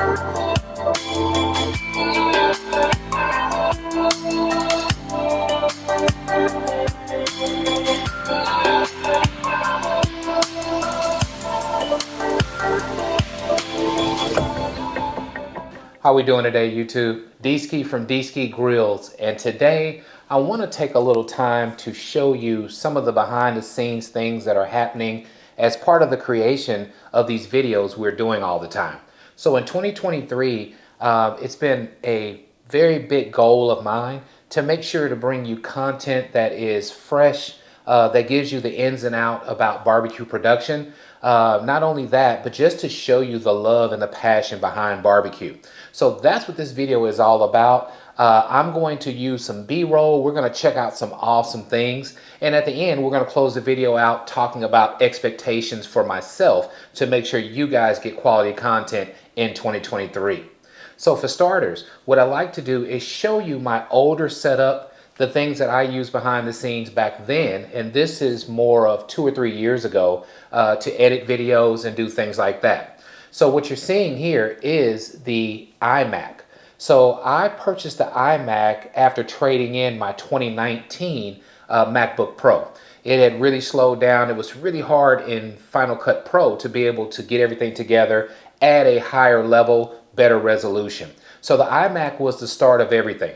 How we doing today, YouTube? Dski from Dski Grillz, and today I want to take a little time to show you some of the behind the scenes things that are happening as part of the creation of these videos we're doing all the time. So in 2023, it's been a very big goal of mine to make sure to bring you content that is fresh, that gives you the ins and out about barbecue production. Not only that, but just to show you the love and the passion behind barbecue. So that's what this video is all about. I'm going to use some B-roll. We're going to check out some awesome things. And at the end, we're going to close the video out talking about expectations for myself to make sure you guys get quality content in 2023. So for starters, what I like to do is show you my older setup, the things that I used behind the scenes back then. And this is more of 2 or 3 years ago to edit videos and do things like that. So what you're seeing here is the iMac. So I purchased the iMac after trading in my 2019 MacBook Pro. It had really slowed down. It was really hard in Final Cut Pro to be able to get everything together at a higher level, better resolution. So the iMac was the start of everything.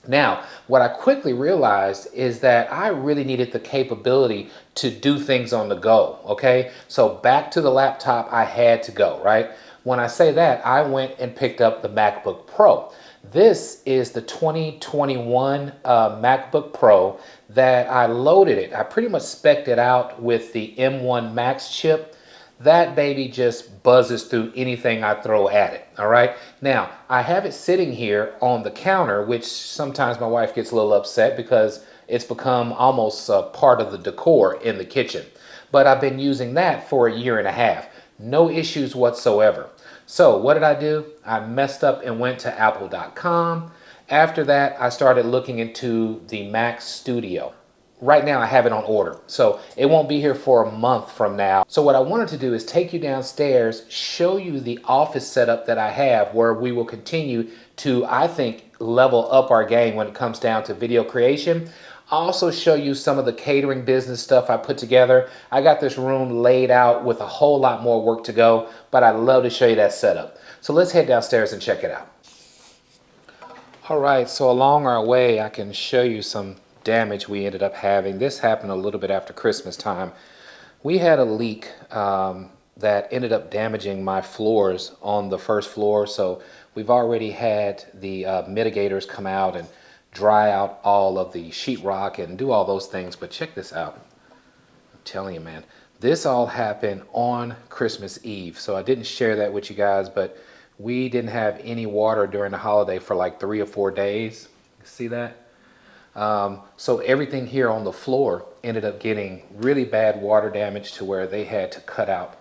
Now, what I quickly realized is that I really needed the capability to do things on the go, okay? So back to the laptop, I had to go, right? When I say that, I went and picked up the MacBook Pro. This is the 2021 MacBook Pro that I loaded it. I pretty much spec'd it out with the M1 Max chip. That baby just buzzes through anything I throw at it, all right? Now, I have it sitting here on the counter, which sometimes my wife gets a little upset because it's become almost part of the decor in the kitchen. But I've been using that for 1.5 years. No issues whatsoever. So what did I do? I messed up and went to apple.com. After that, I started looking into the Mac Studio. Right now I have it on order, so it won't be here for a month from now. So what I wanted to do is take you downstairs, show you the office setup that I have where we will continue to, I think, level up our game when it comes down to video creation. I'll also show you some of the catering business stuff I put together. I got this room laid out with a whole lot more work to go, but I'd love to show you that setup. So let's head downstairs and check it out. All right, so along our way, I can show you some damage we ended up having. This happened a little bit after Christmas time. We had a leak that ended up damaging my floors on the first floor. So we've already had the mitigators come out and dry out all of the sheetrock and do all those things. But check this out. I'm telling you, man, this all happened on Christmas Eve. So I didn't share that with you guys, but we didn't have any water during the holiday for like 3 or 4 days. See that? So everything here on the floor ended up getting really bad water damage to where they had to cut out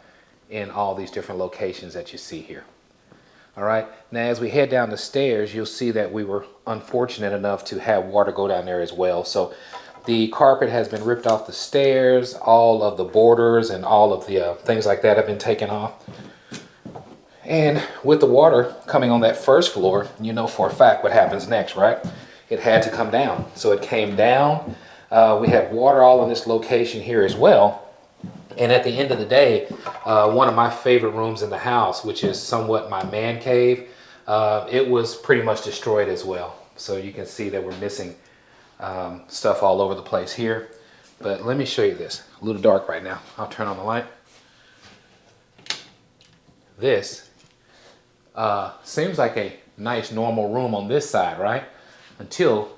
in all these different locations that you see here. All right. Now, as we head down the stairs, you'll see that we were unfortunate enough to have water go down there as well. So the carpet has been ripped off the stairs. All of the borders and all of the things like that have been taken off. And with the water coming on that first floor, you know for a fact what happens next, right? It had to come down. So it came down. We had water all in this location here as well. And at the end of the day, one of my favorite rooms in the house, which is somewhat my man cave, it was pretty much destroyed as well. So you can see that we're missing stuff all over the place here. But let me show you this. A little dark right now. I'll turn on the light. This seems like a nice normal room on this side, right? Until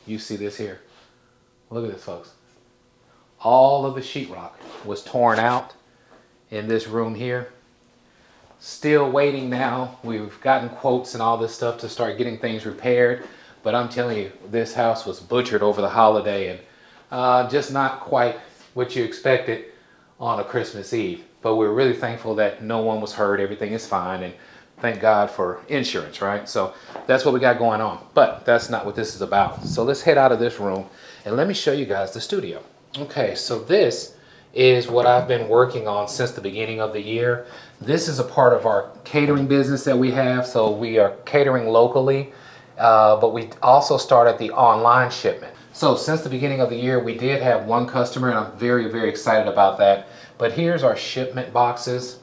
you see this here. Look at this, folks. All of the sheetrock was torn out in this room here. Still waiting now. We've gotten quotes and all this stuff to start getting things repaired. But I'm telling you, this house was butchered over the holiday and just not quite what you expected on a Christmas Eve. But we're really thankful that no one was hurt. Everything is fine. And thank God for insurance, right? So that's what we got going on. But that's not what this is about. So let's head out of this room and let me show you guys the studio. Okay, so this is what I've been working on since the beginning of the year. This is a part of our catering business that we have. So we are catering locally, but we also started the online shipment. So since the beginning of the year, we did have one customer, and I'm very, very excited about that. But here's our shipment boxes.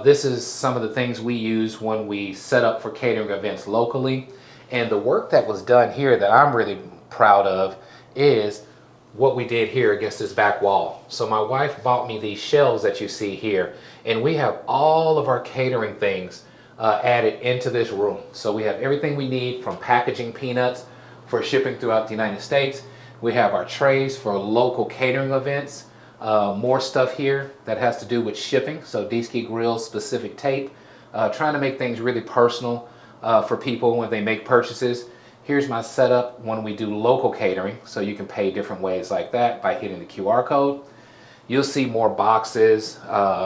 This is some of the things we use when we set up for catering events locally. And the work that was done here that I'm really proud of is what we did here against this back wall. So my wife bought me these shelves that you see here, and we have all of our catering things added into this room. So we have everything we need, from packaging peanuts for shipping throughout the United States. We have our trays for local catering events. More stuff here that has to do with shipping. So Dski Grillz specific tape, trying to make things really personal for people when they make purchases. Here's my setup when we do local catering, so you can pay different ways like that by hitting the QR code. You'll see more boxes,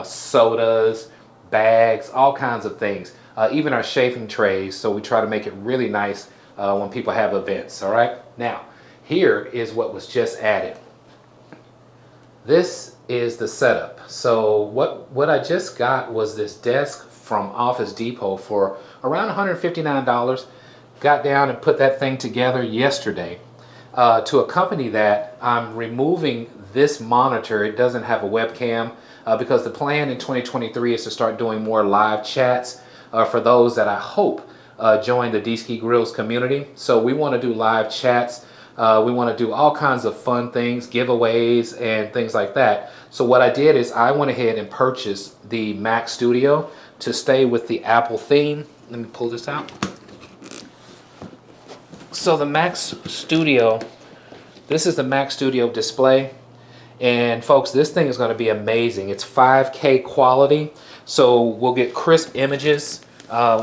sodas, bags, all kinds of things, even our chafing trays, so we try to make it really nice when people have events. All right, now here is what was just added. This is the setup. So what I just got was this desk from Office Depot for around $159. Got down and put that thing together yesterday. To accompany that, I'm removing this monitor. It doesn't have a webcam because the plan in 2023 is to start doing more live chats for those that I hope join the Dski Grillz community. So we want to do live chats. We want to do all kinds of fun things, giveaways and things like that. So what I did is I went ahead and purchased the Mac Studio to stay with the Apple theme. Let me pull this out. So the Mac Studio, this is the Mac Studio display, and folks, this thing is going to be amazing. It's 5K quality, so we'll get crisp images.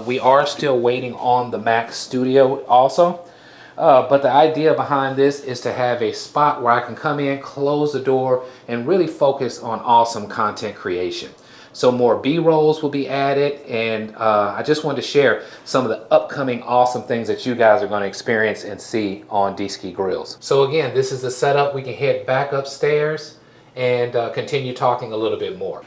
We are still waiting on the Mac Studio also, but the idea behind this is to have a spot where I can come in, close the door, and really focus on awesome content creation. So more B-rolls will be added, and I just wanted to share some of the upcoming awesome things that you guys are going to experience and see on Dski Grillz. So again, this is the setup. We can head back upstairs and continue talking a little bit more.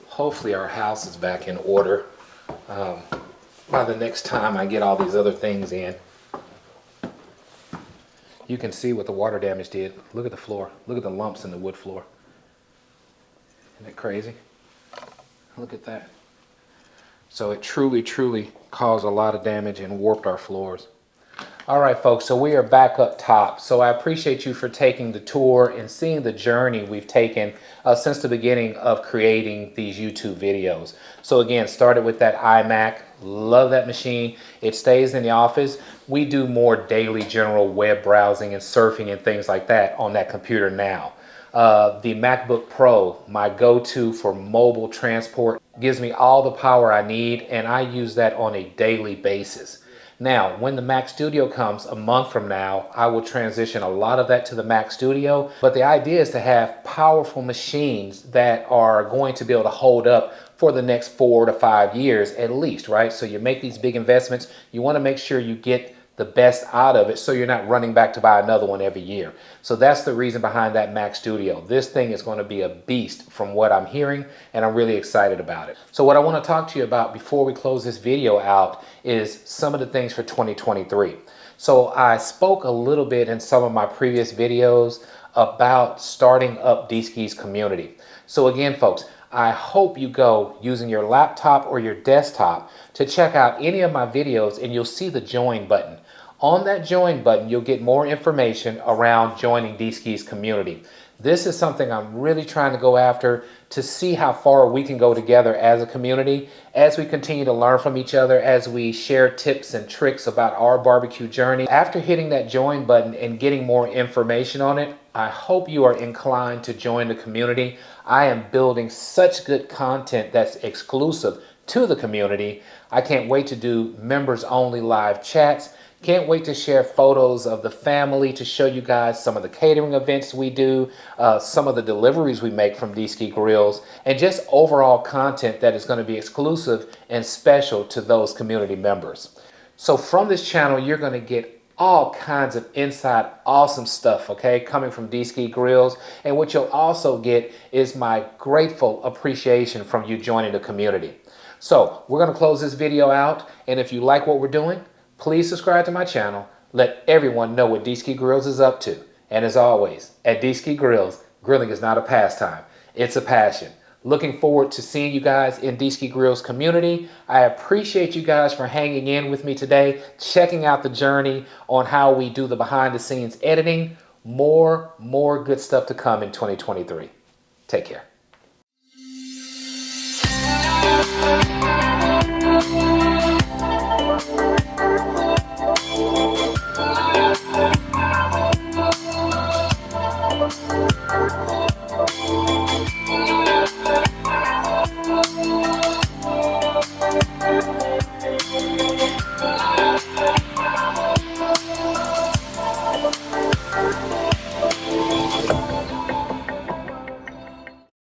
Hopefully our house is back in order by the next time I get all these other things in. You can see what the water damage did. Look at the floor. Look at the lumps in the wood floor. Isn't that crazy? Look at that. So it truly, truly caused a lot of damage and warped our floors. All right, folks, so we are back up top. So I appreciate you for taking the tour and seeing the journey we've taken since the beginning of creating these YouTube videos. So again, started with that iMac. Love that machine. It stays in the office. We do more daily general web browsing and surfing and things like that on that computer now. The MacBook Pro, my go-to for mobile transport, gives me all the power I need, and I use that on a daily basis. Now, when the Mac Studio comes a month from now, I will transition a lot of that to the Mac Studio. But the idea is to have powerful machines that are going to be able to hold up for the next 4 to 5 years at least, right? So you make these big investments, you want to make sure you get the best out of it so you're not running back to buy another one every year. So that's the reason behind that Mac Studio. This thing is going to be a beast from what I'm hearing, and I'm really excited about it. So what I want to talk to you about before we close this video out is some of the things for 2023. So I spoke a little bit in some of my previous videos about starting up Dski's community. So again, folks, I hope you go using your laptop or your desktop to check out any of my videos, and you'll see the join button. On that join button, you'll get more information around joining Dski's community. This is something I'm really trying to go after to see how far we can go together as a community, as we continue to learn from each other, as we share tips and tricks about our barbecue journey. After hitting that join button and getting more information on it, I hope you are inclined to join the community. I am building such good content that's exclusive to the community. I can't wait to do members only live chats, Can't wait to share photos of the family to show you guys some of the catering events we do, some of the deliveries we make from Dski Grillz, and just overall content that is going to be exclusive and special to those community members. So from this channel, you're going to get all kinds of inside awesome stuff, okay, coming from Dski Grillz. And what you'll also get is my grateful appreciation from you joining the community. So we're going to close this video out, and if you like what we're doing, please subscribe to my channel. Let everyone know what Dski Grillz is up to. And as always, at Dski Grillz, grilling is not a pastime, it's a passion. Looking forward to seeing you guys in Dski Grillz community. I appreciate you guys for hanging in with me today, checking out the journey on how we do the behind the scenes editing. More good stuff to come in 2023. Take care.